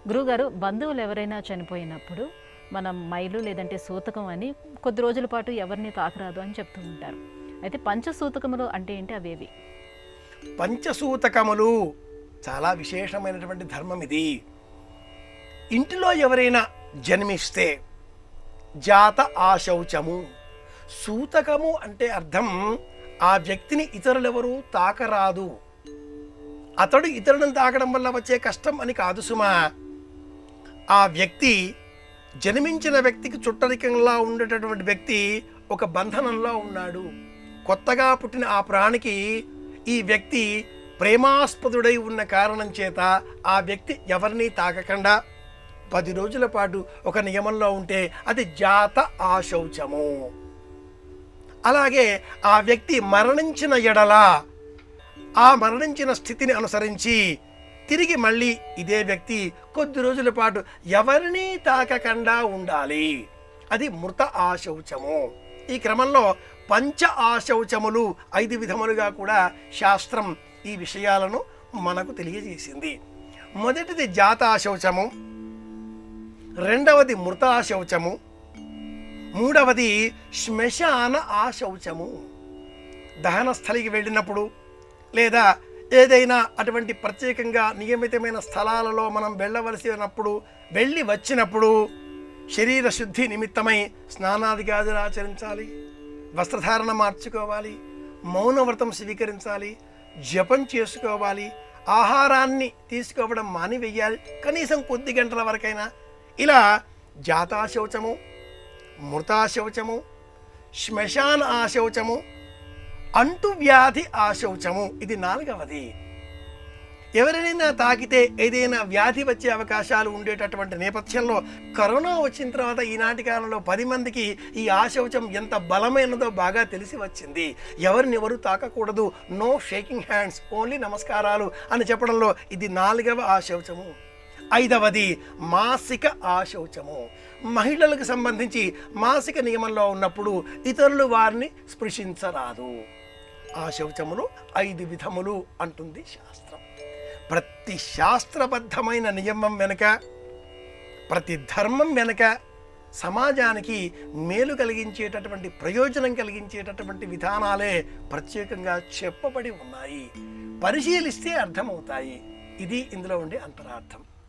గురువుగారు, బంధువులు ఎవరైనా చనిపోయినప్పుడు మనం మైలు లేదంటే సూతకం అని కొద్ది రోజుల పాటు ఎవరిని తాకరాదు అని చెప్తూ ఉంటారు. అయితే పంచసూతకములు అంటే ఏంటి, అవేవి? పంచసూతకములు చాలా విశేషమైనటువంటి ధర్మం ఇది. ఇంటిలో ఎవరైనా జన్మిస్తే జాత ఆశౌచము. సూతకము అంటే అర్థం ఆ వ్యక్తిని ఇతరులెవరూ తాకరాదు, అతడు ఇతరులను తాకడం వల్ల వచ్చే కష్టం అని కాదు సుమా. ఆ వ్యక్తి జన్మించిన వ్యక్తికి చుట్టరికంలా ఉండేటటువంటి వ్యక్తి ఒక బంధనంలో ఉన్నాడు. కొత్తగా పుట్టిన ఆ ప్రాణికి ఈ వ్యక్తి ప్రేమాస్పదుడై ఉన్న కారణం చేత ఆ వ్యక్తి ఎవరిని తాకకుండా 10 రోజుల పాటు ఒక నియమంలో ఉంటే అది జాత ఆశౌచము. అలాగే ఆ వ్యక్తి మరణించిన ఎడల ఆ మరణించిన స్థితిని అనుసరించి తిరిగి మళ్ళీ ఇదే వ్యక్తి కొద్ది రోజుల పాటు ఎవరినీ తాకకుండా ఉండాలి. అది మృత ఆశౌచము. ఈ క్రమంలో పంచ ఆశౌచములు 5 విధములుగా కూడా శాస్త్రం ఈ విషయాలను మనకు తెలియజేసింది. మొదటిది జాత ఆశౌచము, రెండవది మృత ఆశౌచము, మూడవది శ్మశాన ఆశౌచము. దహన స్థలికి వెళ్ళినప్పుడు లేదా ఏదైనా అటువంటి ప్రత్యేకంగా నియమితమైన స్థలాలలో మనం వెళ్ళవలసినప్పుడు, వెళ్ళి వచ్చినప్పుడు శరీర శుద్ధి నిమిత్తమై స్నానాదిగాదులు ఆచరించాలి, వస్త్రధారణ మార్చుకోవాలి, మౌనవ్రతం స్వీకరించాలి, జపం చేసుకోవాలి, ఆహారాన్ని తీసుకోవడం మానివేయాలి కనీసం కొద్ది గంటల వరకైనా. ఇలా జాతాశౌచము, మృతాశౌచము, శ్మశాన ఆశౌచము, అంటువ్యాధి ఆశౌచము, ఇది 4వది. ఎవరైనా తాకితే ఏదైనా వ్యాధి వచ్చే అవకాశాలు ఉండేటటువంటి నేపథ్యంలో కరోనా వచ్చిన తర్వాత ఈనాటి కాలంలో 10 మందికి ఈ ఆశౌచం ఎంత బలమైనదో బాగా తెలిసి వచ్చింది. ఎవరిని ఎవరు తాకకూడదు, నో షేకింగ్ హ్యాండ్స్, ఓన్లీ నమస్కారాలు అని చెప్పడంలో ఇది 4వ ఆశౌచము. 5వది మాసిక ఆశౌచము. మహిళలకు సంబంధించి మాసిక నియమంలో ఉన్నప్పుడు ఇతరులు వారిని స్పృశించరాదు. ఆశౌచములు 5 విధములు అంటుంది శాస్త్రం. ప్రతి శాస్త్రబద్ధమైన నియమం వెనుక, ప్రతి ధర్మం వెనుక సమాజానికి మేలు కలిగించేటటువంటి, ప్రయోజనం కలిగించేటటువంటి విధానాలే ప్రత్యేకంగా చెప్పబడి ఉన్నాయి. పరిశీలిస్తే అర్థమవుతాయి. ఇది ఇందులో ఉండే అంతరార్థం.